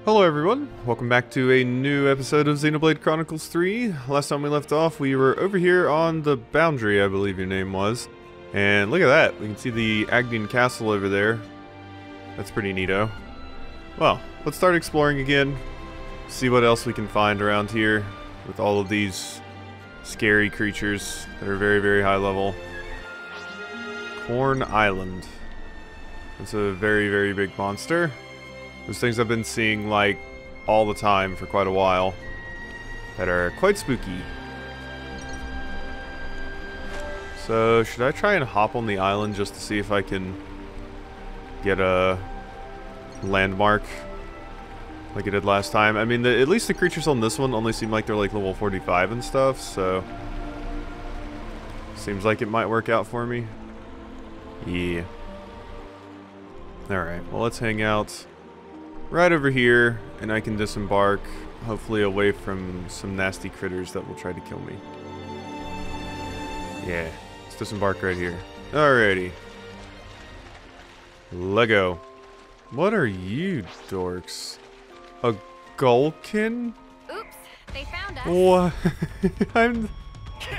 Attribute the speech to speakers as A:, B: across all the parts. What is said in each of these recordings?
A: Hello everyone, welcome back to a new episode of Xenoblade Chronicles 3. Last time we left off, we were over here on the boundary, I believe your name was. And look at that, we can see the Agnian castle over there. That's pretty neato. Well, let's start exploring again, see what else we can find around here with all of these scary creatures that are very, very high level. Corn Island. It's a very, very big monster. Those things I've been seeing, like, all the time for quite a while. That are quite spooky. So, should I try and hop on the island just to see if I can get a landmark like I did last time? I mean, at least the creatures on this one only seem like they're like level 45 and stuff, so... Seems like it might work out for me. Yeah. Alright, well let's hang out right over here, and I can disembark, hopefully away from some nasty critters that will try to kill me. Yeah, let's disembark right here. Alrighty. Lego. What are you dorks? A Gulkin?
B: Oops, they found us.
A: What?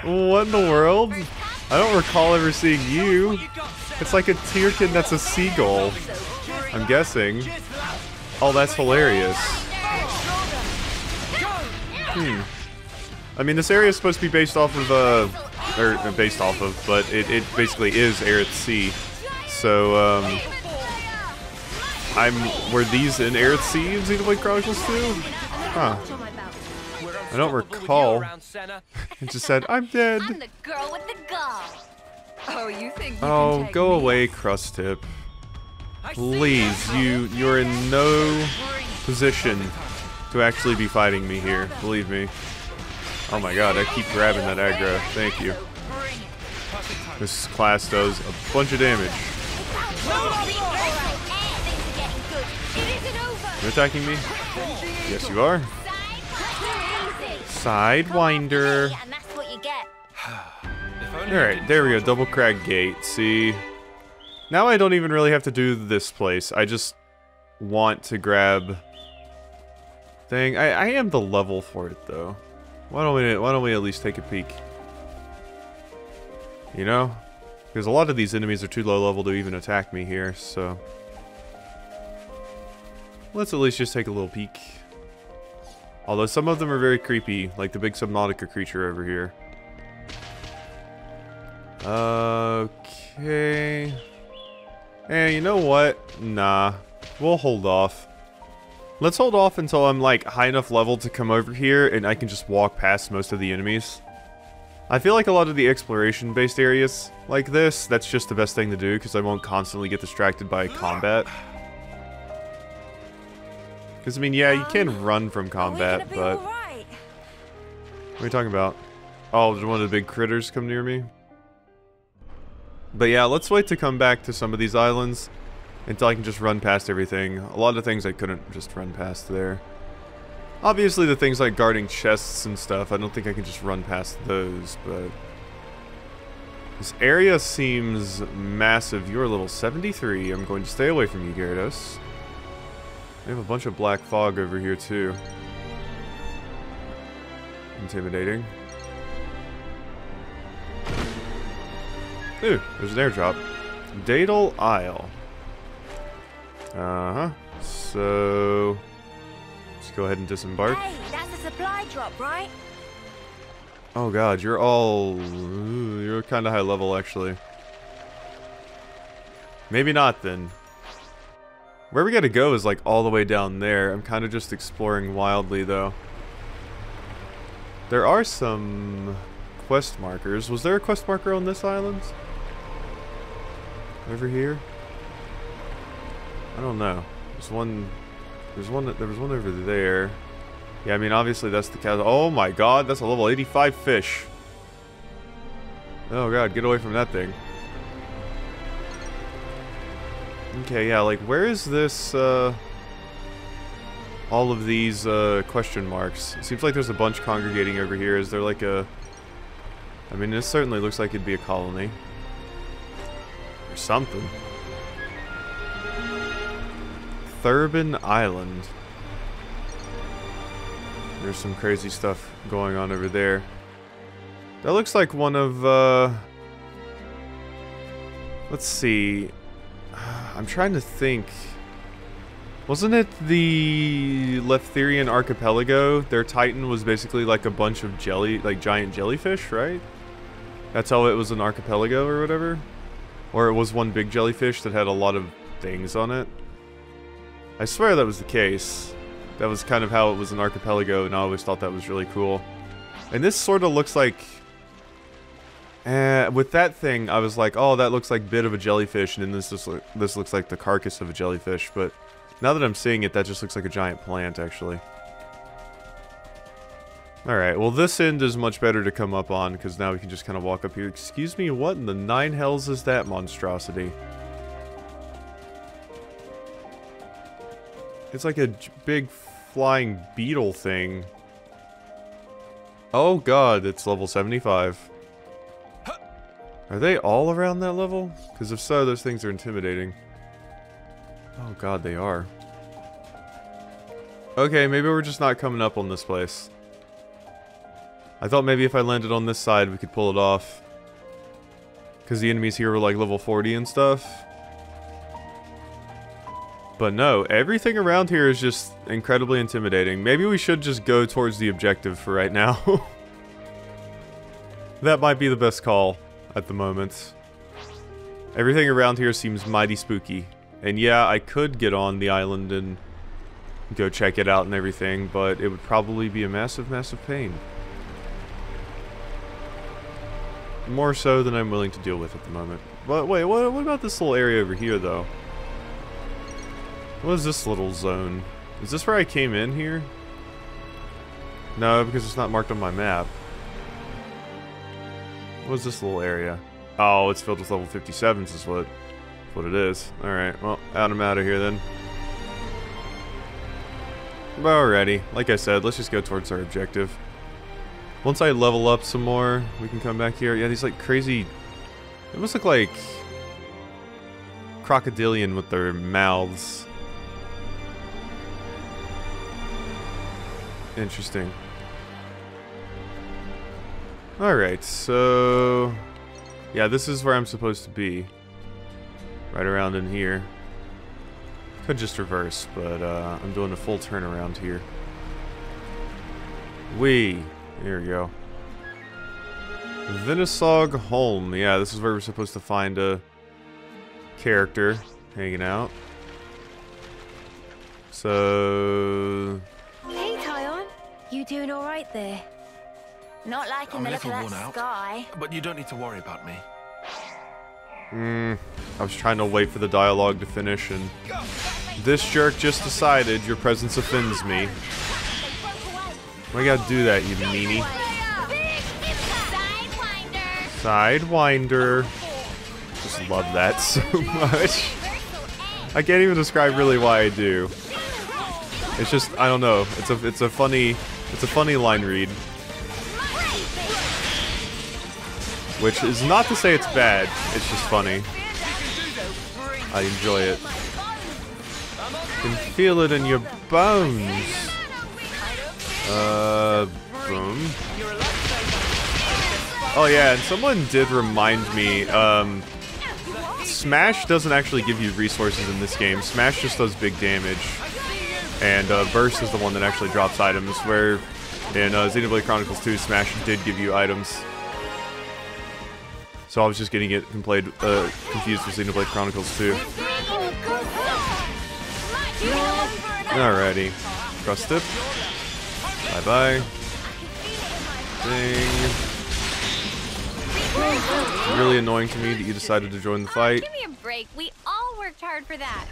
A: What in the world? I don't recall ever seeing you. It's like a tierkin that's a seagull, I'm guessing. Oh, that's hilarious. I mean, this area is supposed to be based off of, but it basically is Aerith Sea. So, were these in Aerith Sea in Xenoblade Chronicles 2? Huh. I don't recall. It just said, I'm dead.
B: I'm the girl with the gall. Oh, you think you
A: Oh,
B: can take
A: go
B: me?
A: away, Crust Tip. Please, you're in no position to actually be fighting me here, believe me. Oh my god, I keep grabbing that aggro. Thank you. This class does a bunch of damage. You're attacking me? Yes, you are. Sidewinder. Alright, there we go. Double Crag Gate. See? Now I don't even really have to do this place. I just want to grab... Thing. I am the level for it, though. Why don't we at least take a peek? You know? Because a lot of these enemies are too low level to even attack me here, so... Let's at least just take a little peek. Although some of them are very creepy, like the big Subnautica creature over here. Okay... Hey, you know what? Nah. We'll hold off. Let's hold off until I'm, like, high enough level to come over here and I can just walk past most of the enemies. I feel like a lot of the exploration-based areas like this, that's just the best thing to do because I won't constantly get distracted by combat. Because, I mean, yeah, you can run from combat, but... What are you talking about? Oh, did one of the big critters come near me? But yeah, let's wait to come back to some of these islands until I can just run past everything. A lot of things I couldn't just run past there. Obviously the things like guarding chests and stuff, I don't think I can just run past those, but... This area seems massive. You're level 73. I'm going to stay away from you, Gyarados. We have a bunch of black fog over here too. Intimidating. Ooh, there's an airdrop. Daedal Isle. Uh-huh. So... Let's go ahead and disembark.
B: Hey, that's a supply drop, right?
A: Oh god, you're all... Ooh, you're kind of high level, actually. Maybe not, then. Where we gotta go is, like, all the way down there. I'm kind of just exploring wildly, though. There are some... quest markers. Was there a quest marker on this island? Over here? I don't know. There was one over there. Yeah, I mean, obviously that's the castle. Oh my god, that's a level 85 fish. Oh god, get away from that thing. Okay, yeah, like, where is this, all of these, question marks? It seems like there's a bunch congregating over here. Is there like a... I mean, this certainly looks like it'd be a colony. Or something. Thurbin Island. There's some crazy stuff going on over there. That looks like one of, let's see. I'm trying to think. Wasn't it the Leftherian archipelago? Their titan was basically like a bunch of giant jellyfish, right? That's how it was an archipelago or whatever? Or it was one big jellyfish that had a lot of things on it? I swear that was the case. That was kind of how it was an archipelago, and I always thought that was really cool. And this sort of looks like... with that thing, I was like, oh, that looks like a bit of a jellyfish, and then this looks like the carcass of a jellyfish, but now that I'm seeing it, that just looks like a giant plant, actually. Alright, well this end is much better to come up on, because now we can just kind of walk up here. Excuse me, what in the nine hells is that monstrosity? It's like a big flying beetle thing. Oh god, it's level 75. Are they all around that level? Because if so, those things are intimidating. Oh god, they are. Okay, maybe we're just not coming up on this place. I thought maybe if I landed on this side, we could pull it off. Because the enemies here were like level 40 and stuff. But no, everything around here is just incredibly intimidating. Maybe we should just go towards the objective for right now. That might be the best call at the moment. Everything around here seems mighty spooky. And yeah, I could get on the island and go check it out and everything, but it would probably be a massive, massive pain. More so than I'm willing to deal with at the moment. But wait, what about this little area over here, though? What is this little zone? Is this where I came in here? No, because it's not marked on my map. What is this little area? Oh, it's filled with level 57s is what it is. Alright, well, I'm out of here then. Alrighty, like I said, let's just go towards our objective. Once I level up some more, we can come back here. Yeah, these like crazy... They must look like... crocodilian with their mouths. Interesting. Alright, so... Yeah, this is where I'm supposed to be. Right around in here. Could just reverse, but I'm doing a full turnaround here. There we go. Venisog Holm. Yeah, this is where we're supposed to find a character hanging out. So...
B: Hey, Tyon. You doing alright there? Not liking the look of that sky.
C: But you don't need to worry about me.
A: I was trying to wait for the dialogue to finish, and this jerk just decided your presence offends me. Why you gotta do that, you meanie? Sidewinder. Just love that so much. I can't even describe really why I do. It's just, I don't know. It's a funny line read. Which is not to say it's bad, it's just funny. I enjoy it. You can feel it in your bones. Boom. Oh yeah, and someone did remind me, Smash doesn't actually give you resources in this game. Smash just does big damage. And Burst is the one that actually drops items, where in Xenoblade Chronicles 2, Smash did give you items. So I was just getting it confused with Xenoblade Chronicles 2. Alrighty. Cross tip. Bye-bye. Ding. It's really annoying to me that you decided to join the fight.
B: Give me a break. We all worked hard for that.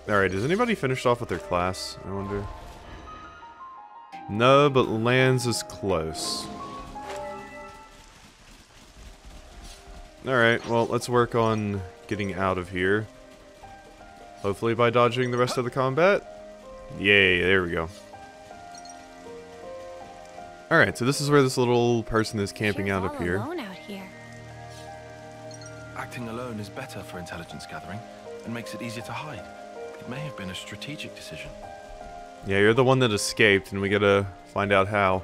A: Alright, is anybody finished off with their class, I wonder? No, but Lands is close. Alright, well, let's work on getting out of here. Hopefully by dodging the rest of the combat. Yay, there we go. Alright, so this is where this little person is camping out up here.
B: Alone out here.
C: Acting alone is better for intelligence gathering and makes it easier to hide. It may have been a strategic decision.
A: Yeah, you're the one that escaped, and we gotta find out how.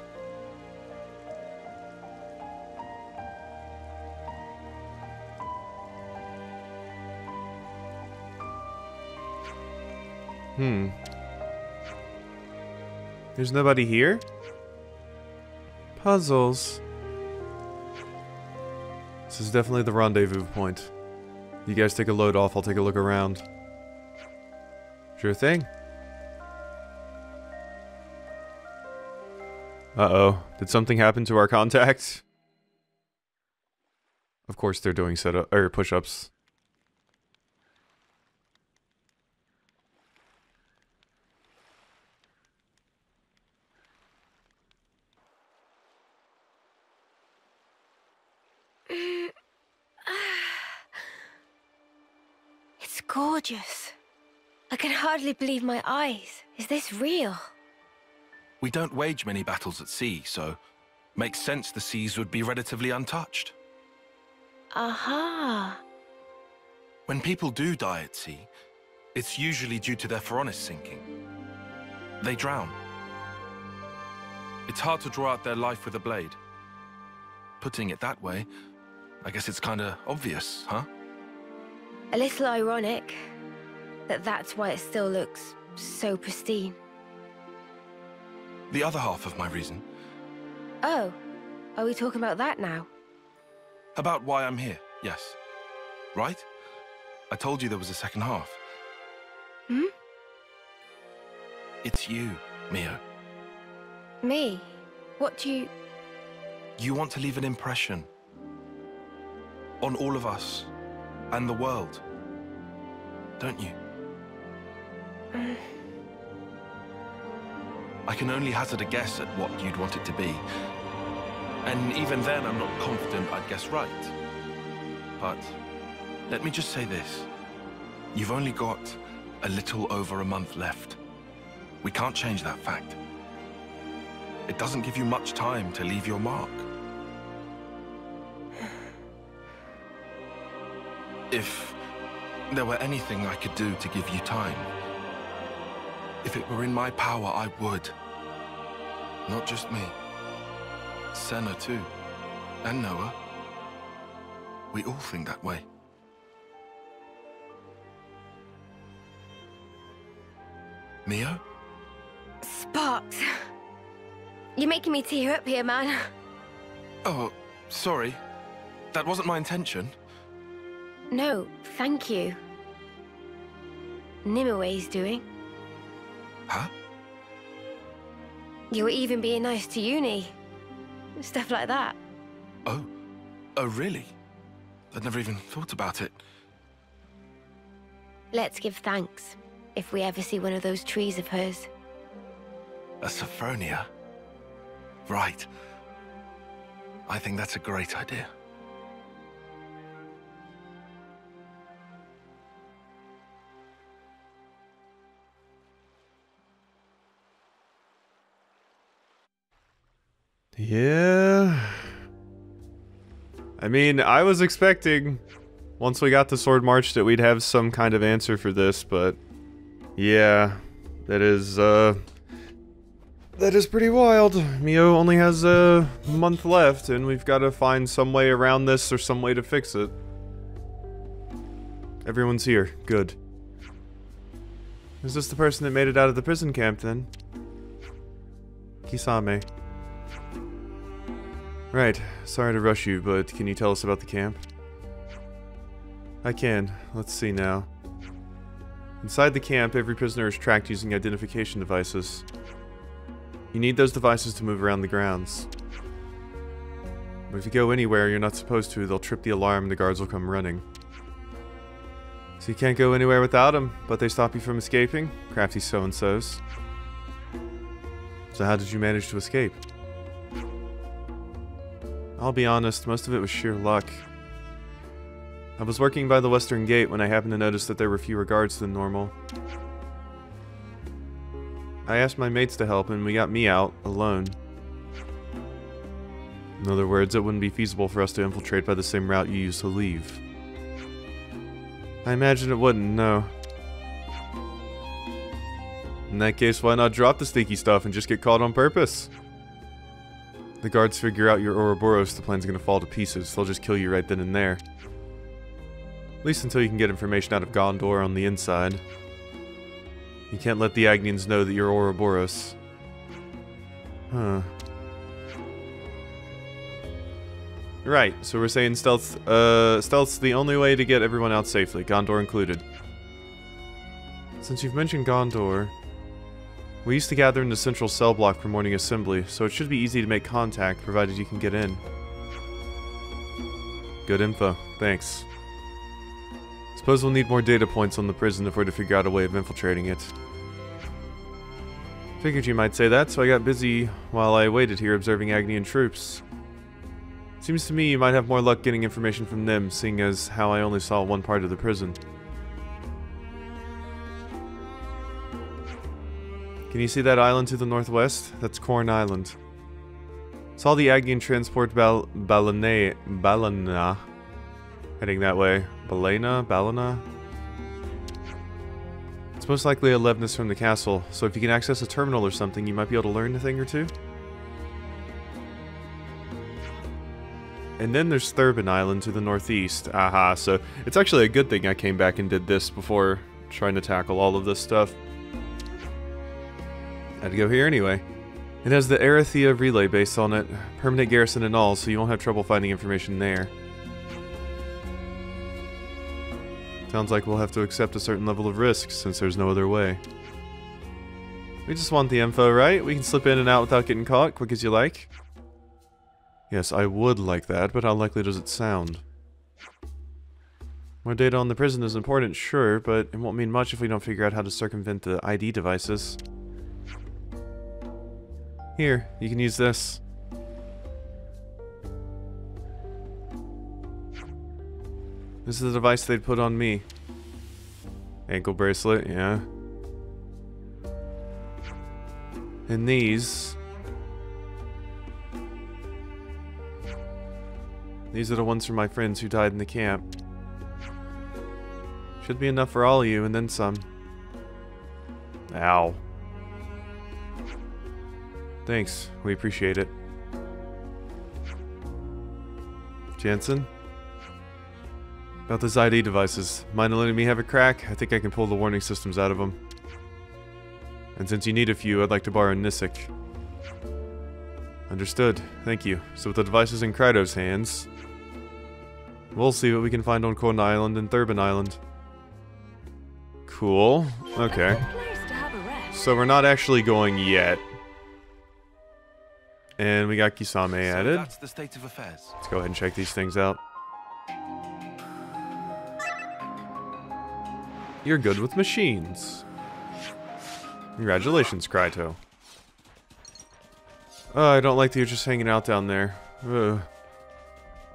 A: There's nobody here? Puzzles. This is definitely the rendezvous point. You guys take a load off, I'll take a look around. Sure thing. Uh-oh. Did something happen to our contacts? Of course they're doing setup or push-ups.
B: It's gorgeous. I can hardly believe my eyes. Is this real?
C: We don't wage many battles at sea, so makes sense the seas would be relatively untouched.
B: Aha.
C: When people do die at sea, it's usually due to their Phoronis sinking. They drown. It's hard to draw out their life with a blade. Putting it that way, I guess it's kinda obvious, huh?
B: A little ironic that that's why it still looks so pristine.
C: The other half of my reason.
B: Oh, are we talking about that now?
C: About why I'm here, yes. Right? I told you there was a second half.
B: Hmm?
C: It's you, Mio.
B: Me? What do you...
C: You want to leave an impression. On all of us. And the world. Don't you? I can only hazard a guess at what you'd want it to be. And even then, I'm not confident I'd guess right. But let me just say this. You've only got a little over a month left. We can't change that fact. It doesn't give you much time to leave your mark. If there were anything I could do to give you time, if it were in my power, I would. Not just me. Senna too. And Noah. We all think that way. Mio?
B: Sparks. You're making me tear up here, man.
C: Oh, sorry. That wasn't my intention.
B: No, thank you. Nimue doing.
C: Huh?
B: You were even being nice to Uni. Stuff like that.
C: Oh. Oh, really? I'd never even thought about it.
B: Let's give thanks, if we ever see one of those trees of hers.
C: A Sophronia? Right. I think that's a great idea.
A: Yeah. I mean, I was expecting, once we got to Sword March, that we'd have some kind of answer for this, but yeah, that is pretty wild. Mio only has a month left, and we've got to find some way around this or some way to fix it. Everyone's here. Good. Is this the person that made it out of the prison camp, then? Kisame. Right, sorry to rush you, but can you tell us about the camp? I can. Let's see now. Inside the camp, every prisoner is tracked using identification devices. You need those devices to move around the grounds. But if you go anywhere you're not supposed to, they'll trip the alarm and the guards will come running. So you can't go anywhere without them, but they stop you from escaping? Crafty so-and-sos. So how did you manage to escape? I'll be honest, most of it was sheer luck. I was working by the western gate when I happened to notice that there were fewer guards than normal. I asked my mates to help and we got me out, alone. In other words, it wouldn't be feasible for us to infiltrate by the same route you used to leave. I imagine it wouldn't, no. In that case, why not drop the sneaky stuff and just get caught on purpose? The guards figure out your Ouroboros, the plan's gonna fall to pieces. They'll just kill you right then and there. At least until you can get information out of Gondor on the inside. You can't let the Agnians know that you're Ouroboros. Huh. Right, so we're saying stealth's the only way to get everyone out safely, Gondor included. Since you've mentioned Gondor, we used to gather in the central cell block for morning assembly, so it should be easy to make contact, provided you can get in. Good info, thanks. Suppose we'll need more data points on the prison if we're to figure out a way of infiltrating it. Figured you might say that, so I got busy while I waited here observing Agnian troops. Seems to me you might have more luck getting information from them, seeing as how I only saw one part of the prison. Can you see that island to the northwest? That's Corn Island. Saw the Agnian transport Balana heading that way. Balana? It's most likely a Levnis from the castle, so if you can access a terminal or something, you might be able to learn a thing or two. And then there's Thurbin Island to the northeast. Aha, so it's actually a good thing I came back and did this before trying to tackle all of this stuff. Had to go here anyway. It has the Arathea relay base on it, permanent garrison and all, so you won't have trouble finding information there. Sounds like we'll have to accept a certain level of risk, since there's no other way. We just want the info, right? We can slip in and out without getting caught, quick as you like. Yes, I would like that, but how likely does it sound? More data on the prison is important, sure, but it won't mean much if we don't figure out how to circumvent the ID devices. Here, you can use this. This is the device they'd put on me. Ankle bracelet, yeah. And these are the ones from my friends who died in the camp. Should be enough for all of you, and then some. Ow. Thanks, we appreciate it. Jansen? About those ID devices. Mind letting me have a crack? I think I can pull the warning systems out of them. And since you need a few, I'd like to borrow Nisik. Understood. Thank you. So with the devices in Krytos' hands, we'll see what we can find on Corn Island and Thurbin Island. Cool. Okay. So we're not actually going yet. And we got Kisame added.
C: That's the state of affairs.
A: Let's go ahead and check these things out. You're good with machines. Congratulations, Kryto. Oh, I don't like that you're just hanging out down there. Ugh.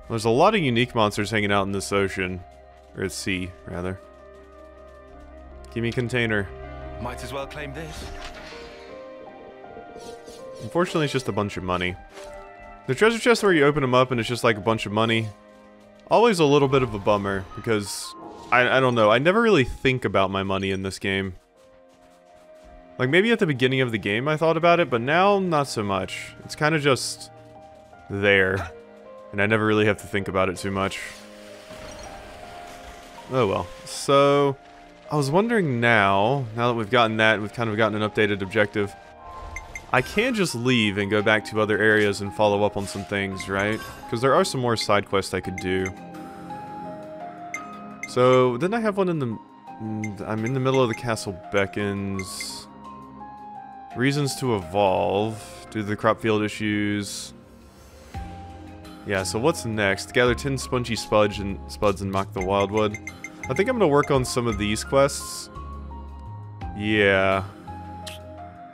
A: There's a lot of unique monsters hanging out in this ocean. Or at sea, rather. Give me a container.
C: Might as well claim this.
A: Unfortunately, it's just a bunch of money. The treasure chest where you open them up and it's just like a bunch of money. Always a little bit of a bummer, because I don't know, I never really think about my money in this game. Like, maybe at the beginning of the game I thought about it, but now, not so much. It's kind of just there. And I never really have to think about it too much. Oh well. So, I was wondering now that we've gotten that, we've kind of gotten an updated objective, I can just leave and go back to other areas and follow up on some things, right? Because there are some more side quests I could do. So, didn't I have one in the... I'm in the middle of the Castle Beckons. Reasons to evolve. Due to the crop field issues. Yeah, so what's next? Gather 10 spongy spuds and mock the wildwood. I think I'm gonna work on some of these quests. Yeah.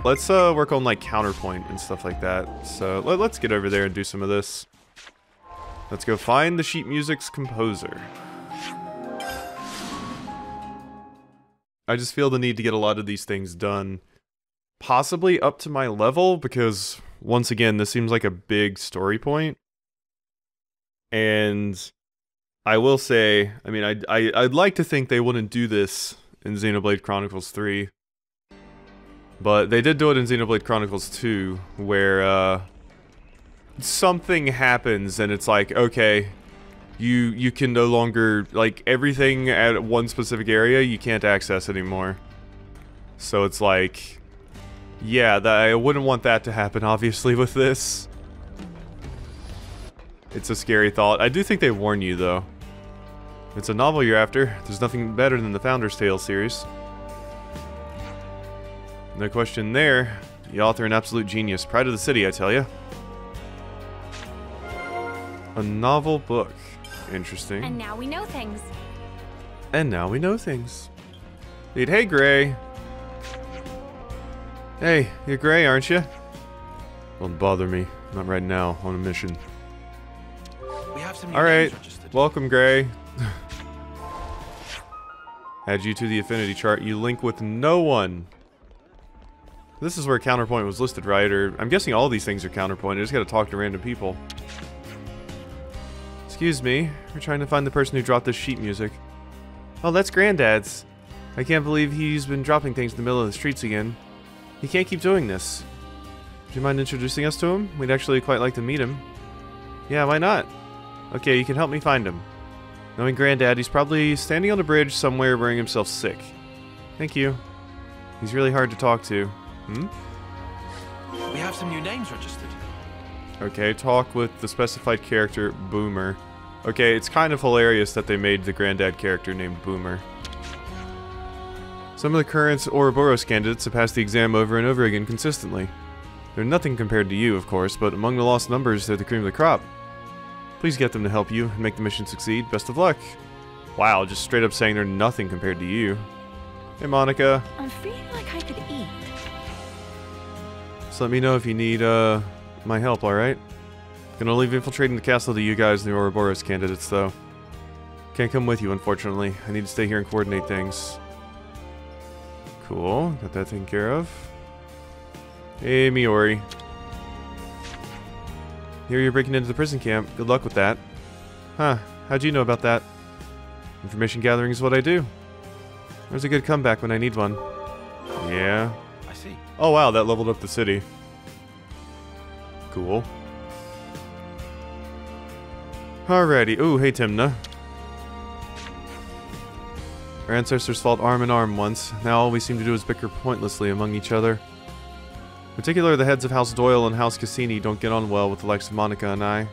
A: Let's work on like counterpoint and stuff like that. So let's get over there and do some of this. Let's go find the sheet music's composer. I just feel the need to get a lot of these things done. Possibly up to my level, because once again, this seems like a big story point. And I will say, I mean, I'd like to think they wouldn't do this in Xenoblade Chronicles 3. But they did do it in Xenoblade Chronicles 2, where something happens and it's like, okay, you can no longer, like, everything at one specific area you can't access anymore. So it's like, yeah, I wouldn't want that to happen, obviously, with this. It's a scary thought. I do think they warn you, though. If it's a novel you're after, there's nothing better than the Founder's Tale series. No question there. The author an absolute genius. Pride of the city, I tell ya. A novel book. Interesting.
B: And now we know things.
A: And now we know things. Indeed. Hey, Gray. Hey, you're Gray, aren't you? Don't bother me. Not right now. On a mission.
C: We have some
A: Alright. Welcome, Gray. Add you to the affinity chart. You link with no one. This is where counterpoint was listed, right? Or I'm guessing all these things are counterpoint. I just gotta talk to random people. Excuse me. We're trying to find the person who dropped this sheet music. Oh, that's Granddad's. I can't believe he's been dropping things in the middle of the streets again. He can't keep doing this. Do you mind introducing us to him? We'd actually quite like to meet him. Yeah, why not? Okay, you can help me find him. Knowing Granddad, he's probably standing on a bridge somewhere wearing himself sick. Thank you. He's really hard to talk to. Hmm?
C: We have some new names registered.
A: Okay, talk with the specified character, Boomer. Okay, it's kind of hilarious that they made the Granddad character named Boomer. Some of the current Ouroboros candidates have passed the exam over and over again consistently. They're nothing compared to you, of course, but among the lost numbers, they're the cream of the crop. Please get them to help you and make the mission succeed. Best of luck. Wow, just straight up saying they're nothing compared to you. Hey, Monica.
B: I'm feeling like I could eat.
A: Just let me know if you need, my help, alright? Gonna leave infiltrating the castle to you guys and the Ouroboros candidates, though. Can't come with you, unfortunately. I need to stay here and coordinate things. Cool. Got that taken care of. Hey, Miori. Here you're breaking into the prison camp. Good luck with that. Huh. How'd you know about that? Information gathering is what I do. There's a good comeback when I need one. Yeah.
C: I see.
A: Oh wow, that leveled up the city. Cool. Alrighty. Ooh, hey Timna. Our ancestors fought arm in arm once. Now all we seem to do is bicker pointlessly among each other. In particular, the heads of House Doyle and House Cassini don't get on well with the likes of Monica and I.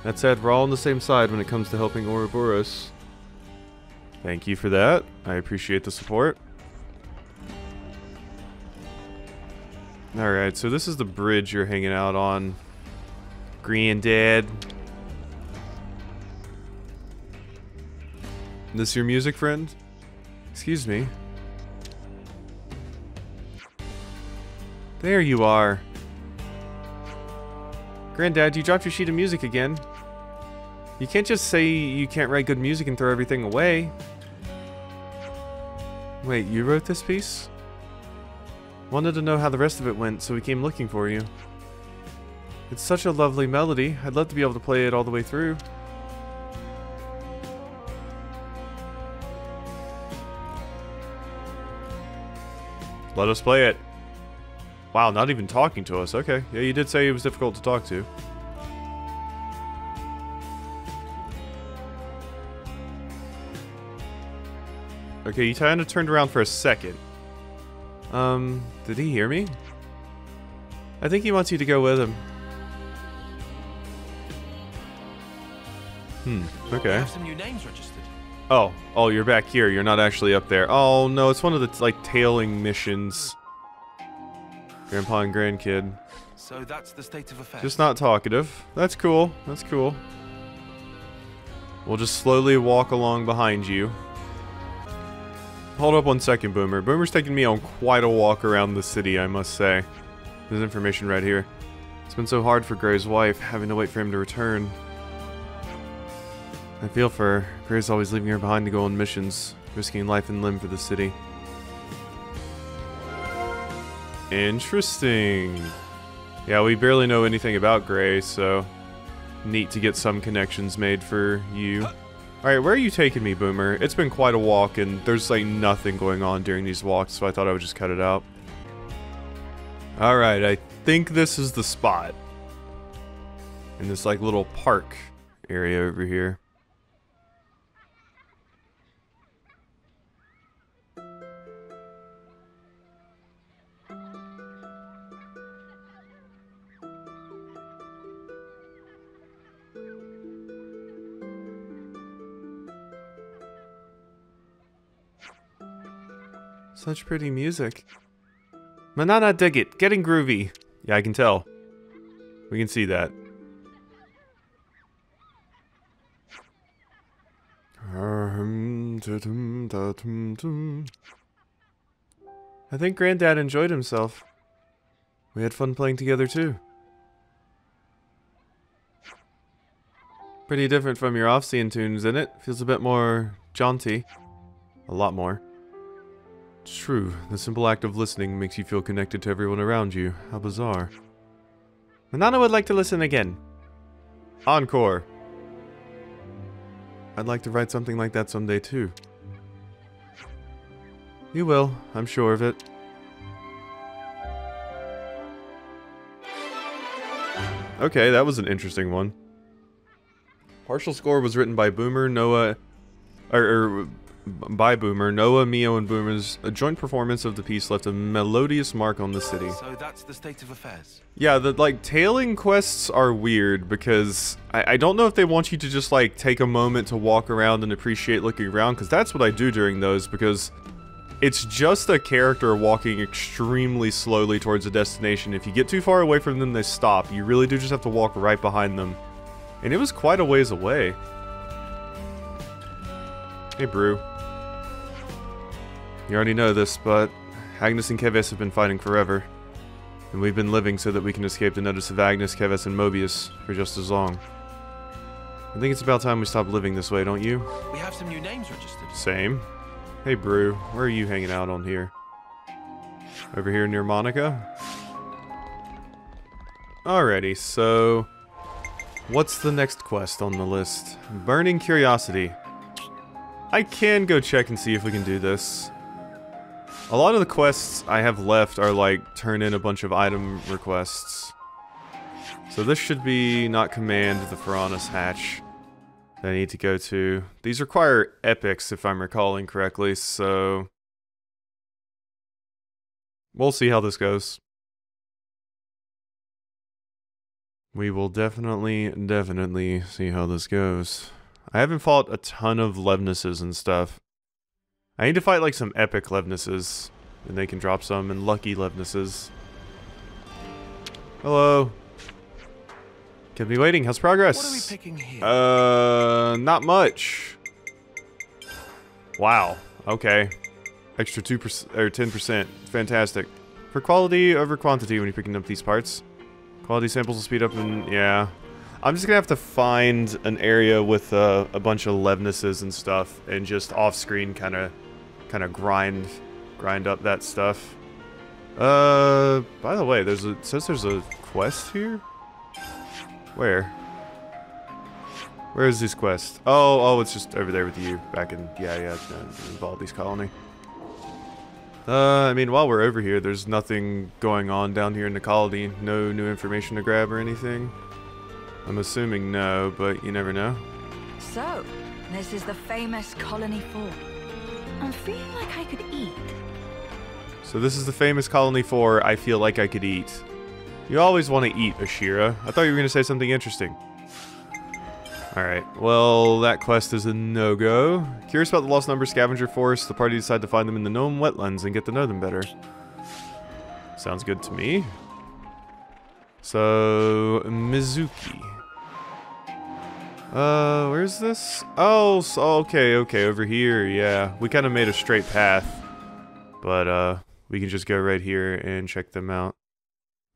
A: That said, we're all on the same side when it comes to helping Ouroboros. Thank you for that. I appreciate the support. Alright, so this is the bridge you're hanging out on. Granddad. This your music, friend? Excuse me. There you are. Granddad, you dropped your sheet of music again. You can't just say you can't write good music and throw everything away. Wait, you wrote this piece? Wanted to know how the rest of it went, so we came looking for you. It's such a lovely melody. I'd love to be able to play it all the way through. Let us play it. Wow, not even talking to us. Okay. Yeah, you did say it was difficult to talk to. Okay, you kind of turned around for a second. Did he hear me? I think he wants you to go with him. Okay.
C: We have some new names registered.
A: Oh, you're back here. You're not actually up there. Oh, no, it's one of the, like, tailing missions. Grandpa and grandkid.
C: So that's the state of affairs.
A: Just not talkative. That's cool. That's cool. We'll just slowly walk along behind you. Hold up one second, Boomer. Boomer's taking me on quite a walk around the city, I must say. There's information right here. It's been so hard for Gray's wife, having to wait for him to return. I feel for her. Gray's always leaving her behind to go on missions, risking life and limb for the city. Interesting. Yeah, we barely know anything about Gray, so neat to get some connections made for you. Alright, where are you taking me, Boomer? It's been quite a walk, and there's like nothing going on during these walks, so I thought I would just cut it out. Alright, I think this is the spot. In this like little park area over here. Such pretty music. Manana dig it. Getting groovy. Yeah, I can tell. We can see that. I think Granddad enjoyed himself. We had fun playing together too. Pretty different from your off-scene tunes, isn't it? Feels a bit more jaunty. A lot more. It's true. The simple act of listening makes you feel connected to everyone around you. How bizarre. Manana would like to listen again. Encore. I'd like to write something like that someday too. You will. I'm sure of it. Okay, that was an interesting one. Partial score was written by Boomer, Noah... by Boomer, Noah, Mio, and Boomer's joint performance of the piece left a melodious mark on the city.
C: So that's the state of affairs.
A: Yeah, the like tailing quests are weird because I don't know if they want you to just like take a moment to walk around and appreciate looking around, because that's what I do during those, because it's just a character walking extremely slowly towards a destination. If you get too far away from them, they stop. You really do just have to walk right behind them. And it was quite a ways away. Hey, Brew. You already know this, but Agnus and Keves have been fighting forever. And we've been living so that we can escape the notice of Agnus, Keves, and Mobius for just as long. I think it's about time we stop living this way, don't you?
C: We have some new names registered.
A: Same. Hey, Brew. Where are you hanging out on here? Over here near Monica? Alrighty, so... what's the next quest on the list? Burning Curiosity. I can go check and see if we can do this. A lot of the quests I have left are like, turn in a bunch of item requests. So this should be not command the Piranha's Hatch that I need to go to. These require epics if I'm recalling correctly, so... we'll see how this goes. We will definitely see how this goes. I haven't fought a ton of Levnesses and stuff. I need to fight like some epic Levnesses, and they can drop some, and lucky Levnesses. Hello. Kept me waiting. How's progress?
C: What are we picking here?
A: Not much. Wow. Okay. Extra 2% or 10%. Fantastic. For quality over quantity when you're picking up these parts. Quality samples will speed up, and yeah. I'm just gonna have to find an area with a bunch of Levnesses and stuff, and just off-screen kind of grind up that stuff. By the way, it says there's a quest here? Where? Where is this quest? Oh, it's just over there with you, back in, yeah, Valdi's colony. I mean, while we're over here, there's nothing going on down here in the colony. No new information to grab or anything. I'm assuming no, but you never know.
D: So, this is the famous Colony 4. I'm feeling like I could eat.
A: So this is the famous Colony 4 I feel like I could eat. You always want to eat, Ashira. I thought you were going to say something interesting. Alright, well, that quest is a no-go. Curious about the lost number Scavenger Force, the party decided to find them in the Gnome wetlands and get to know them better. Sounds good to me. So, Mizuki. Where's this? Oh, okay, over here, yeah. We kind of made a straight path. But, we can just go right here and check them out.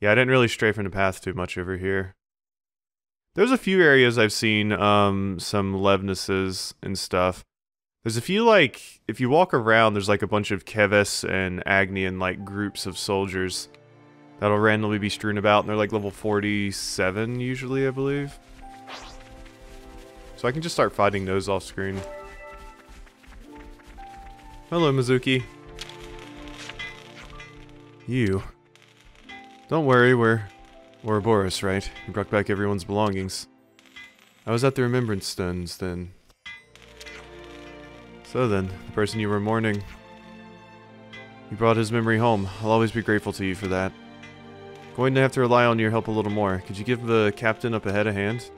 A: Yeah, I didn't really stray from the path too much over here. There's a few areas I've seen, some Levnesses and stuff. There's a few, like, if you walk around, there's like a bunch of Keves and Agni, like, groups of soldiers that'll randomly be strewn about, and they're like level 47 usually, I believe. So I can just start fighting those off screen. Hello, Mizuki. You. Don't worry, we're Ouroboros, right? You brought back everyone's belongings. I was at the Remembrance Stones then. So then, the person you were mourning. You brought his memory home. I'll always be grateful to you for that. Going to have to rely on your help a little more. Could you give the captain up ahead a hand?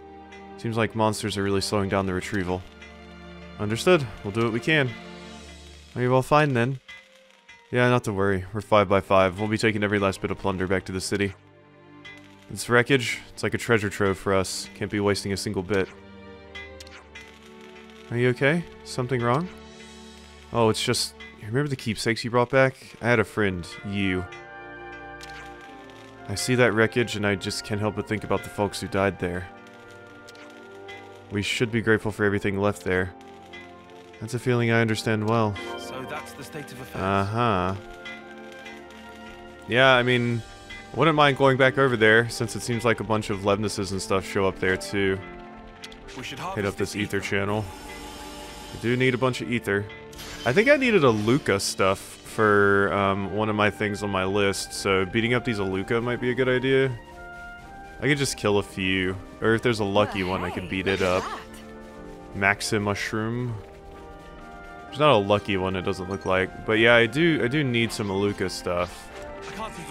A: Seems like monsters are really slowing down the retrieval. Understood. We'll do what we can. Are you all fine then? Yeah, not to worry. We're 5x5. We'll be taking every last bit of plunder back to the city. This wreckage, it's like a treasure trove for us. Can't be wasting a single bit. Are you okay? Something wrong? Oh, it's just... You remember the keepsakes you brought back? I had a friend, you. I see that wreckage and I just can't help but think about the folks who died there. We should be grateful for everything left there. That's a feeling I understand well.
C: So that's the state of affairs.
A: Uh-huh. Yeah, I mean, I wouldn't mind going back over there, since it seems like a bunch of Levnesses and stuff show up there too.
C: We should
A: hit up this ether channel. I do need a bunch of ether. I think I needed Aluka stuff for one of my things on my list, so beating up these Aluka might be a good idea. I could just kill a few, or if there's a lucky one, I could beat it up. Maxim Mushroom. There's not a lucky one, it doesn't look like, but yeah, I do need some Aluka stuff.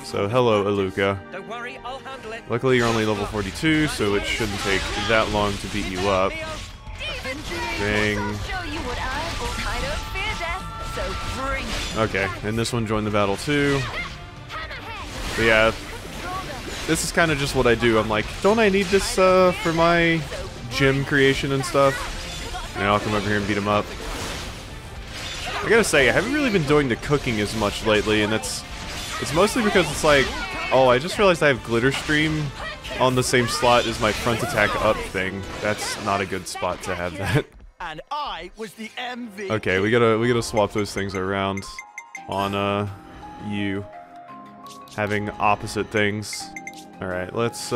A: So hello, Aluka.
E: Don't worry, I'll handle it.
A: Luckily, you're only level 42, so it shouldn't take that long to beat you up. Dang. Okay, and this one joined the battle too. But yeah, this is kind of just what I do. I'm like, don't I need this for my gym creation and stuff? And I'll come over here and beat him up. I gotta say, I haven't really been doing the cooking as much lately, and it's mostly because it's like, oh, I just realized I have Glitter Stream on the same slot as my front attack up thing. That's not a good spot to have that.
E: And I was the MVP.
A: Okay, we gotta swap those things around on you having opposite things. All right, let's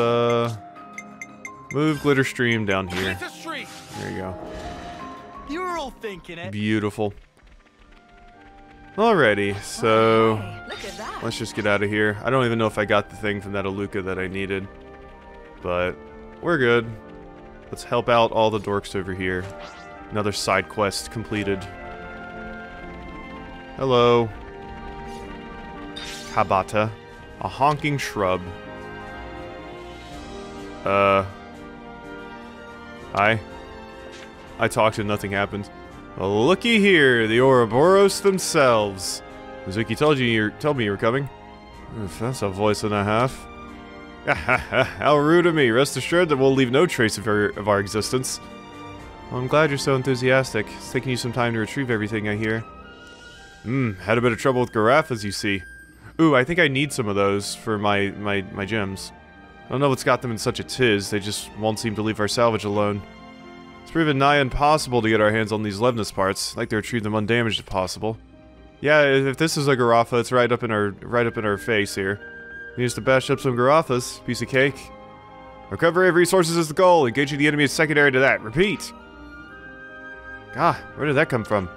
A: move Glitter Stream down here. There you go.
E: You're all thinking it.
A: Beautiful. Alrighty, so let's just get out of here. I don't even know if I got the thing from that Aluka that I needed, but we're good. Let's help out all the dorks over here. Another side quest completed. Hello. Habata. A honking shrub. Hi. I talked and nothing happened. Well, looky here, the Ouroboros themselves. Mizuki told me you were coming. Oof, that's a voice and a half. How rude of me. Rest assured that we'll leave no trace of our existence. Well, I'm glad you're so enthusiastic. It's taking you some time to retrieve everything, I hear. Had a bit of trouble with giraffes, you see. Ooh, I think I need some of those for my gems. I don't know what's got them in such a tiz, they just won't seem to leave our salvage alone. It's proven nigh impossible to get our hands on these Levness parts. I'd like to retrieve them undamaged if possible. Yeah, if this is a Garaffa, it's right up in our face here. We need to bash up some Garaffas. Piece of cake. Recovery of resources is the goal. Engaging the enemy is secondary to that. Repeat. Ah, where did that come from?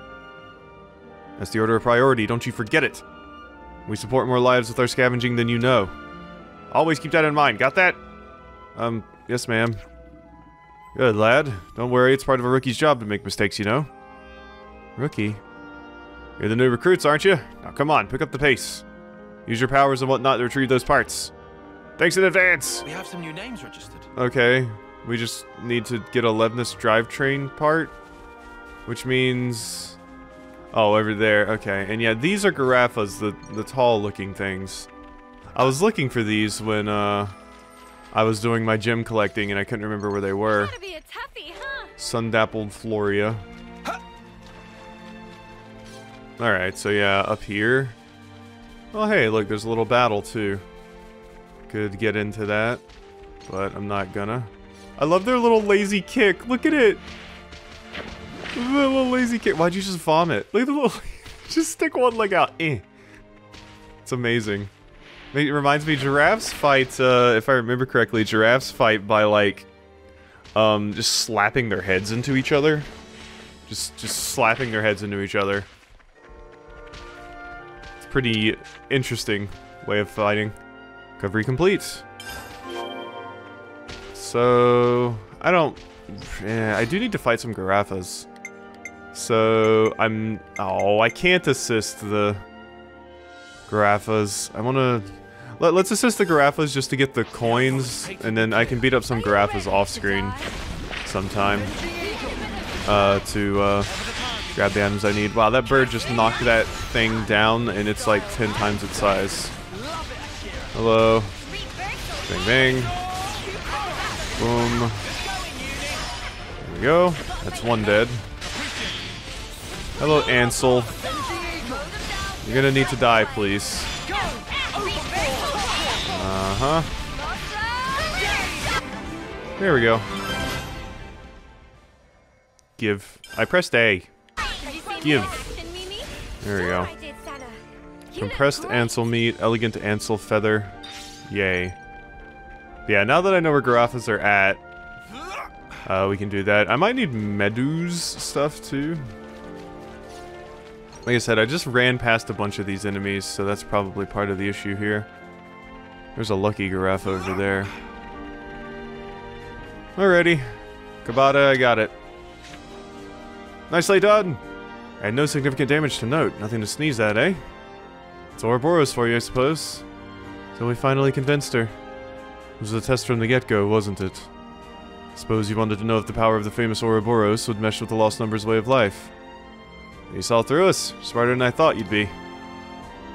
A: That's the order of priority. Don't you forget it. We support more lives with our scavenging than you know. Always keep that in mind. Got that? Yes, ma'am. Good, lad. Don't worry, it's part of a rookie's job to make mistakes, you know. Rookie? You're the new recruits, aren't you? Now come on, pick up the pace. Use your powers and whatnot to retrieve those parts. Thanks in advance!
C: We have some new names registered.
A: Okay, we just need to get a Levness drivetrain part, which means... Oh, over there, okay. And yeah, these are Giraffas, the tall-looking things. I was looking for these when, I was doing my gem collecting and I couldn't remember where they were.
B: Gotta be a toughie, huh?
A: Sun-dappled Floria. Alright, so yeah, up here. Oh hey, look, there's a little battle too. Could get into that, but I'm not gonna. I love their little lazy kick. Look at it. The little lazy kick. Why'd you just vomit? Look at the little... just stick one leg out. It's amazing. It reminds me, giraffes fight, if I remember correctly, giraffes fight by, like, just slapping their heads into each other. Just slapping their heads into each other. It's a pretty interesting way of fighting. Recovery complete. So, I do need to fight some Garaffas. So, I can't assist the Garaffas. I wanna... Let's assist the Garaffas just to get the coins, and then I can beat up some Garaffas off-screen sometime. To grab the items I need. Wow, that bird just knocked that thing down, and it's like 10 times its size. Hello. Bang, bang. Boom. There we go. That's one dead. Hello, Ansel. You're gonna need to die, please. Uh-huh. There we go. Give. I pressed A. Give. There we go. Compressed Ansel meat, elegant Ansel feather. Yay. Yeah, now that I know where Garaffas are at, we can do that. I might need Medu's stuff too. Like I said, I just ran past a bunch of these enemies, so that's probably part of the issue here. There's a lucky Garaffa over there. Alrighty. Kabata, I got it. Nicely done! And no significant damage to note. Nothing to sneeze at, eh? It's Ouroboros for you, I suppose. So we finally convinced her. It was a test from the get-go, wasn't it? Suppose you wanted to know if the power of the famous Ouroboros would mesh with the Lost Numbers way of life. You saw through us. Smarter than I thought you'd be.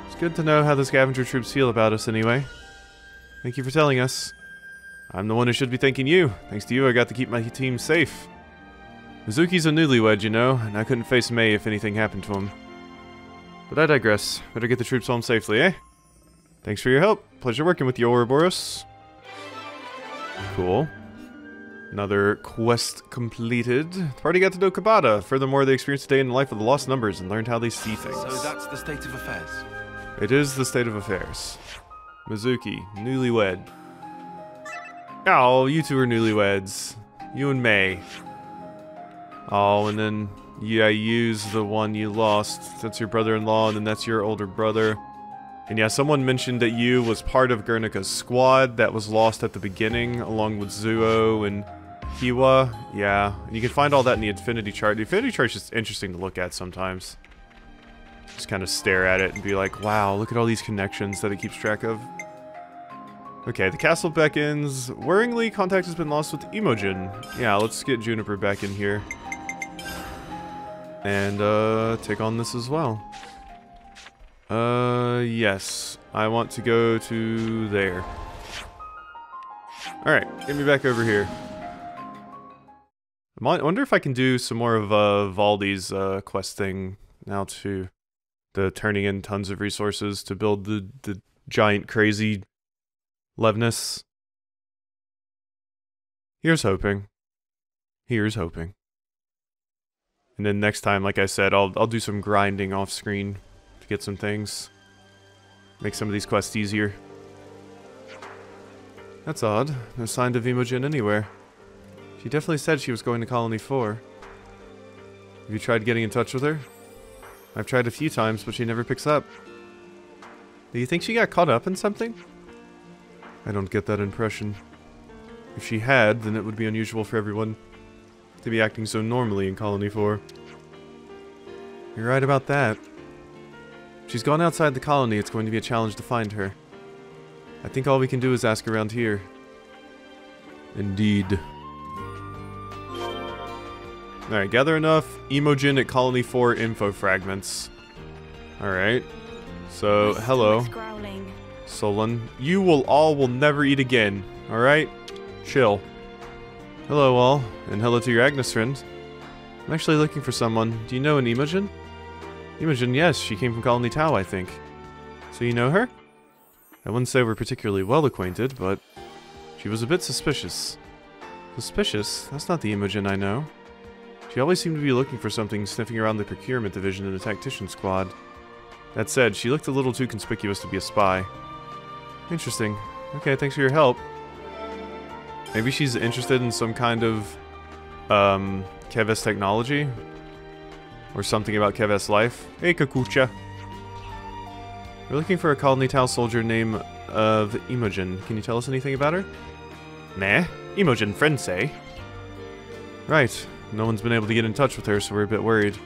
A: It's good to know how the Scavenger troops feel about us anyway. Thank you for telling us. I'm the one who should be thanking you. Thanks to you, I got to keep my team safe. Mizuki's a newlywed, you know, and I couldn't face May if anything happened to him. But I digress. Better get the troops home safely, eh? Thanks for your help. Pleasure working with you, Ouroboros. Cool. Another quest completed. The party got to know Kabata. Furthermore, they experienced a day in the life of the Lost Numbers and learned how they see things.
C: So that's the state of affairs?
A: It is the state of affairs. Mizuki, newlywed. Oh, you two are newlyweds. You and May. Oh, and then, yeah, use the one you lost. That's your brother-in-law, and then that's your older brother. And yeah, someone mentioned that you was part of Guernica's squad that was lost at the beginning, along with Zuo and Kiwa. Yeah, and you can find all that in the Infinity Chart. The Infinity Chart is just interesting to look at sometimes. Just kind of stare at it and be like, wow, look at all these connections that it keeps track of. Okay, the castle beckons. Worryingly, contact has been lost with Imogen. Yeah, let's get Juniper back in here. And, take on this as well. Yes. I want to go to there. Alright, get me back over here. I wonder if I can do some more of, Valdi's, quest thing now too. The turning in tons of resources to build the giant crazy Levness. Here's hoping. Here's hoping. And then next time, like I said, I'll do some grinding off screen to get some things. Make some of these quests easier. That's odd. No sign of Imogen anywhere. She definitely said she was going to Colony 4. Have you tried getting in touch with her? I've tried a few times, but she never picks up. Do you think she got caught up in something? I don't get that impression. If she had, then it would be unusual for everyone to be acting so normally in Colony 4. You're right about that. If she's gone outside the colony, it's going to be a challenge to find her. I think all we can do is ask around here. Indeed. Alright, gather enough Imogen at Colony 4 info fragments. Alright. So, hello. Solon. You will never eat again. Alright? Chill. Hello all, and hello to your Agnus friend. I'm actually looking for someone. Do you know an Imogen? Imogen, yes, she came from Colony Tau, I think. So you know her? I wouldn't say we're particularly well acquainted, but she was a bit suspicious. Suspicious? That's not the Imogen I know. She always seemed to be looking for something, sniffing around the procurement division in the tactician squad. That said, she looked a little too conspicuous to be a spy. Interesting. Okay, thanks for your help. Maybe she's interested in some kind of Keves technology? Or something about Keves life? Hey, Kakucha. We're looking for a colony Tau soldier named Imogen. Can you tell us anything about her? Nah, Imogen, friends say. Right. No one's been able to get in touch with her, so we're a bit worried.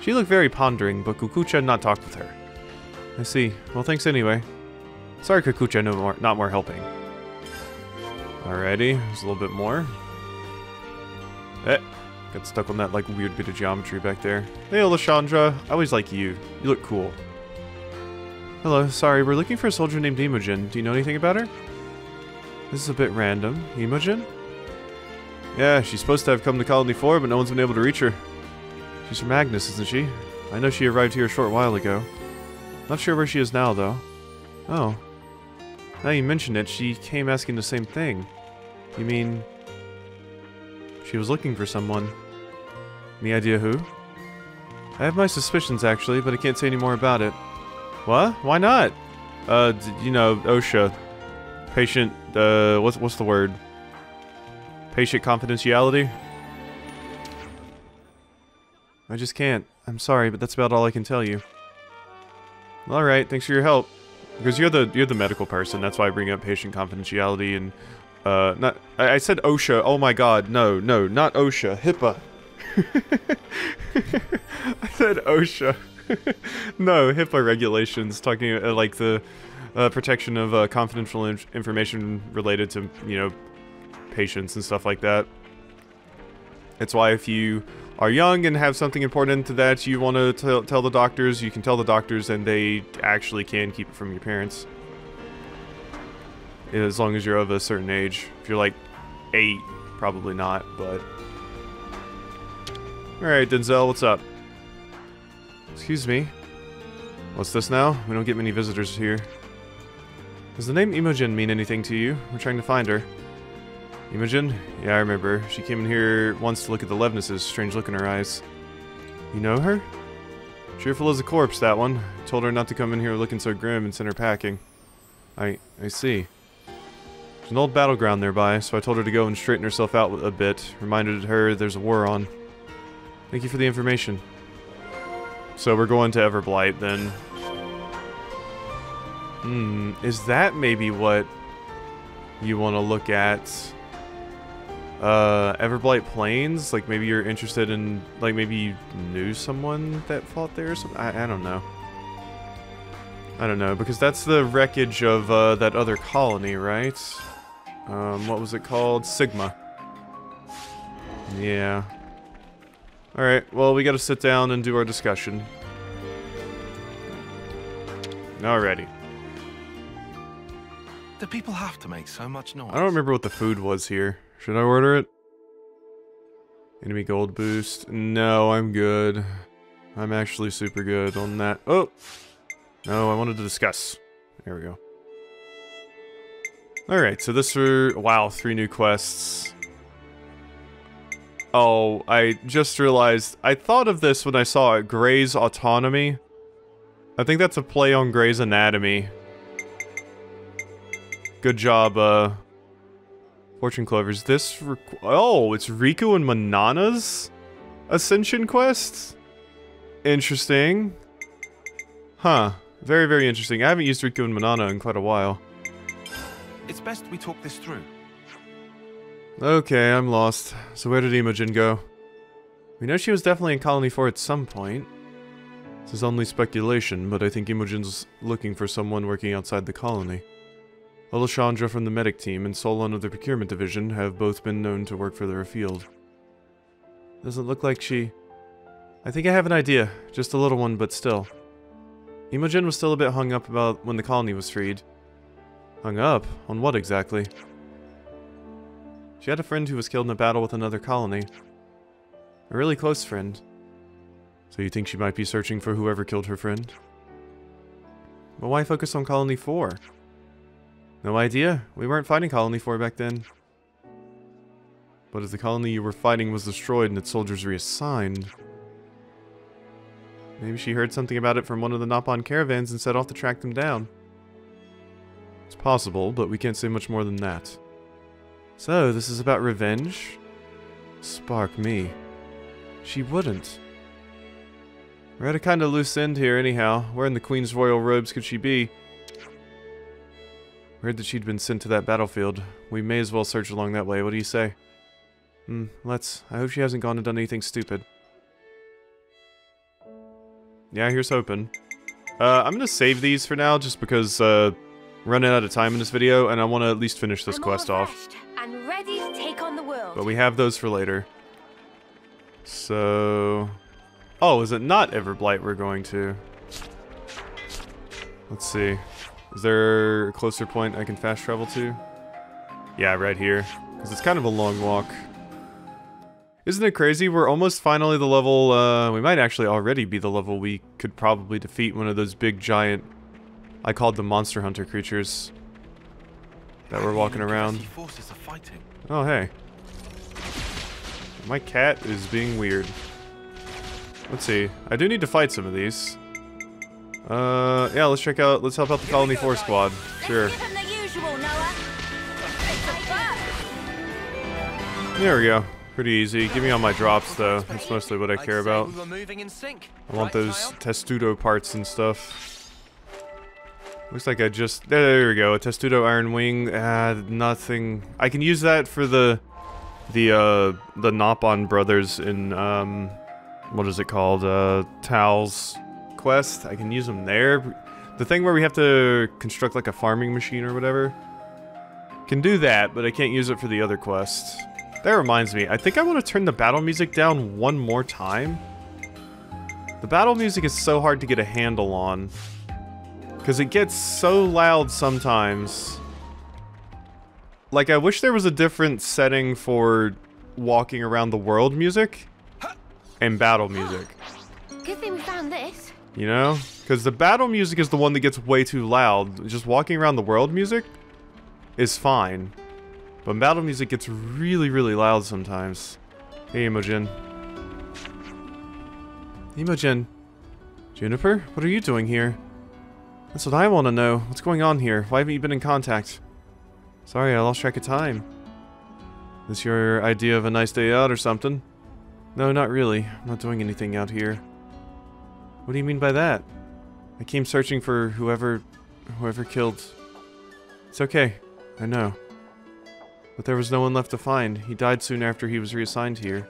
A: She looked very pondering, but Kakucha had not talked with her. I see. Well, thanks anyway. Sorry, Kakucha, not more helping. Alrighty, there's a little bit more. Got stuck on that, like, weird bit of geometry back there. Hey, Alessandra. I always like you. You look cool. Hello, sorry, we're looking for a soldier named Imogen. Do you know anything about her? This is a bit random. Imogen? Yeah, she's supposed to have come to Colony 4, but no one's been able to reach her. She's from Agnus, isn't she? I know she arrived here a short while ago. Not sure where she is now, though. Oh. Now you mention it, she came asking the same thing. You mean... she was looking for someone. Any idea who? I have my suspicions, actually, but I can't say any more about it. What? Why not? You know, OSHA. Patient, what's the word? Patient confidentiality? I just can't. I'm sorry, but that's about all I can tell you. Alright, thanks for your help. Because you're the medical person, that's why I bring up patient confidentiality and I said OSHA. Oh my god, no, not OSHA. HIPAA. I said OSHA. No, HIPAA regulations, talking like the protection of confidential information related to, you know, patients and stuff like that. It's why if you are young and have something important to that you want to tell the doctors, you can tell the doctors and they actually can keep it from your parents. As long as you're of a certain age. If you're like 8, probably not, but... Alright, Denzel, what's up? Excuse me. What's this now? We don't get many visitors here. Does the name Imogen mean anything to you? We're trying to find her. Imogen? Yeah, I remember. She came in here once to look at the Levnesses. Strange look in her eyes. You know her? Cheerful as a corpse, that one. Told her not to come in here looking so grim and sent her packing. I see. There's an old battleground nearby, so I told her to go and straighten herself out a bit. Reminded her there's a war on. Thank you for the information. So we're going to Everblight, then. Is that maybe what you want to look at? Everblight Plains? Like, maybe you're interested in... like, maybe you knew someone that fought there or something? I don't know. I don't know, because that's the wreckage of, that other colony, right? What was it called? Sigma. Yeah. Alright, well, we gotta sit down and do our discussion. Alrighty.
C: Do people have to make so much noise?
A: I don't remember what the food was here. Should I order it? Enemy gold boost. No, I'm good. I'm actually super good on that. Oh! No, I wanted to discuss. There we go. Alright, so this were... wow, 3 new quests. Oh, I just realized... I thought of this when I saw it. Grey's Autonomy. I think that's a play on Grey's Anatomy. Good job, Fortune Clovers. This... oh, it's Riku and Manana's Ascension quest? Interesting. Huh. Very, very interesting. I haven't used Riku and Manana in quite a while.
C: It's best we talk this through.
A: Okay, I'm lost. So where did Imogen go? We know she was definitely in Colony 4 at some point. This is only speculation, but I think Imogen's looking for someone working outside the colony. Alessandra from the medic team and Solon of the procurement division have both been known to work further afield. Doesn't look like she... I think I have an idea. Just a little one, but still. Imogen was still a bit hung up about when the colony was freed. Hung up? On what exactly? She had a friend who was killed in a battle with another colony. A really close friend. So you think she might be searching for whoever killed her friend? But why focus on Colony 4? No idea. We weren't fighting Colony 4 back then. But if the colony you were fighting was destroyed and its soldiers reassigned... maybe she heard something about it from one of the Nopon caravans and set off to track them down. It's possible, but we can't say much more than that. So, this is about revenge? Spark me. She wouldn't. We're at a kind of loose end here anyhow. Where in the Queen's royal robes could she be? Heard that she'd been sent to that battlefield. We may as well search along that way. What do you say? Let's. I hope she hasn't gone and done anything stupid. Yeah, here's hoping. I'm gonna save these for now, just because, running out of time in this video, and I want to at least finish this quest off.
B: And ready to take on the world.
A: But we have those for later. So... Oh, is it not Everblight we're going to? Let's see. Is there a closer point I can fast travel to? Yeah, right here. Because it's kind of a long walk. Isn't it crazy? We're almost finally the level, we might actually already be the level we could probably defeat one of those big giant, I called them Monster Hunter creatures that were walking around.
C: Forces are fighting.
A: Oh, hey. My cat is being weird. Let's see. I do need to fight some of these. Yeah, let's check out, let's help out the Colony 4 squad. Sure.
B: Let's give him the usual, Noah.
A: There we go. Pretty easy. Give me all my drops, though. That's mostly what I care about. I want those testudo parts and stuff. Looks like I just... There we go. A testudo iron wing. Nothing... I can use that for the Nopon brothers in, what is it called? Tal's quest. I can use them there. The thing where we have to construct like a farming machine or whatever. Can do that, but I can't use it for the other quests. That reminds me, I think I want to turn the battle music down one more time. The battle music is so hard to get a handle on. Because it gets so loud sometimes. Like, I wish there was a different setting for walking around the world music and battle music.
B: Good thing we found this.
A: You know? Because the battle music is the one that gets way too loud. Just walking around the world music is fine. But battle music gets really, really loud sometimes. Hey, Imogen. Imogen. Juniper, what are you doing here? That's what I want to know. What's going on here? Why haven't you been in contact? Sorry, I lost track of time. This your idea of a nice day out or something? No, not really. I'm not doing anything out here. What do you mean by that? I came searching for whoever killed... It's okay. I know. But there was no one left to find. He died soon after he was reassigned here.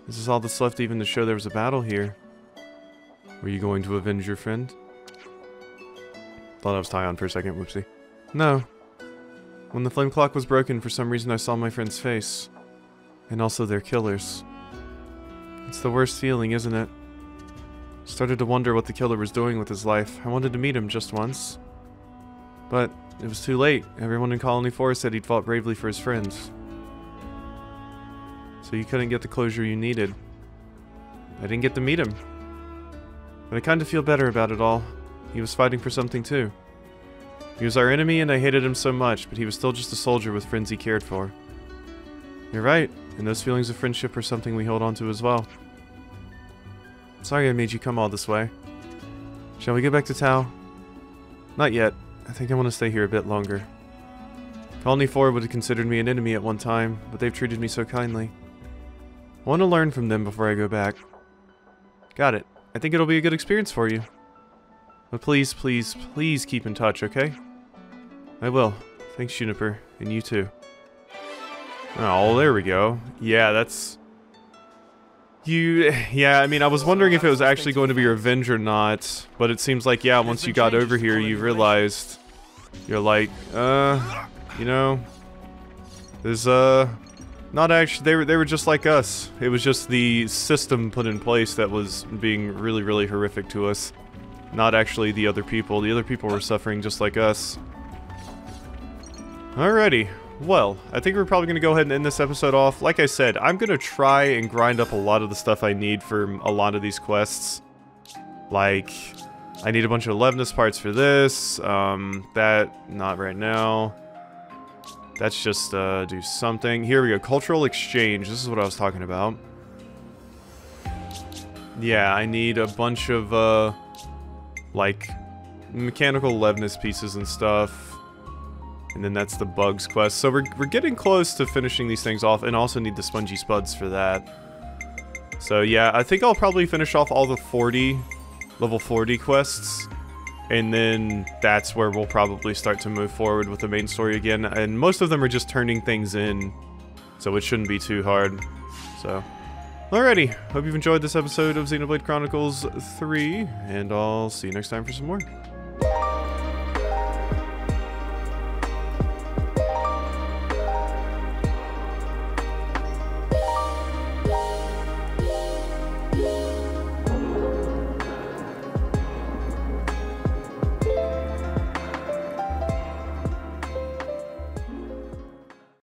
A: This is all that's left even to show there was a battle here. Were you going to avenge your friend? Thought I was Tyon for a second, whoopsie. No. When the flame clock was broken, for some reason I saw my friend's face. And also their killers. It's the worst feeling, isn't it? Started to wonder what the killer was doing with his life. I wanted to meet him just once. But it was too late. Everyone in Colony 4 said he'd fought bravely for his friends. So you couldn't get the closure you needed. I didn't get to meet him. But I kind of feel better about it all. He was fighting for something too. He was our enemy and I hated him so much, but he was still just a soldier with friends he cared for. You're right, and those feelings of friendship are something we hold on to as well. Sorry I made you come all this way. Shall we get back to Tau? Not yet. I think I want to stay here a bit longer. Colony 4 would have considered me an enemy at one time, but they've treated me so kindly. I want to learn from them before I go back. Got it. I think it'll be a good experience for you. But please, please, please keep in touch, okay? I will. Thanks, Juniper. And you too. Oh, there we go. Yeah, that's... Yeah, I mean, I was wondering if it was actually going to be revenge or not. But it seems like, yeah, once you got over here, you realized... You're like, you know... There's, not actually... They were just like us. It was just the system put in place that was being really, really horrific to us. Not actually the other people. The other people were suffering just like us. Alrighty. Well, I think we're probably going to go ahead and end this episode off. Like I said, I'm going to try and grind up a lot of the stuff I need for a lot of these quests. Like, I need a bunch of Levness parts for this. That, not right now. That's just, do something. Here we go. Cultural exchange. This is what I was talking about. Yeah, I need a bunch of, like, mechanical Levness pieces and stuff. And then that's the bugs quest. So we're getting close to finishing these things off, and also need the spongy spuds for that. So yeah, I think I'll probably finish off all the level 40 quests. And then that's where we'll probably start to move forward with the main story again. And most of them are just turning things in, so it shouldn't be too hard. So, alrighty. Hope you've enjoyed this episode of Xenoblade Chronicles 3, and I'll see you next time for some more.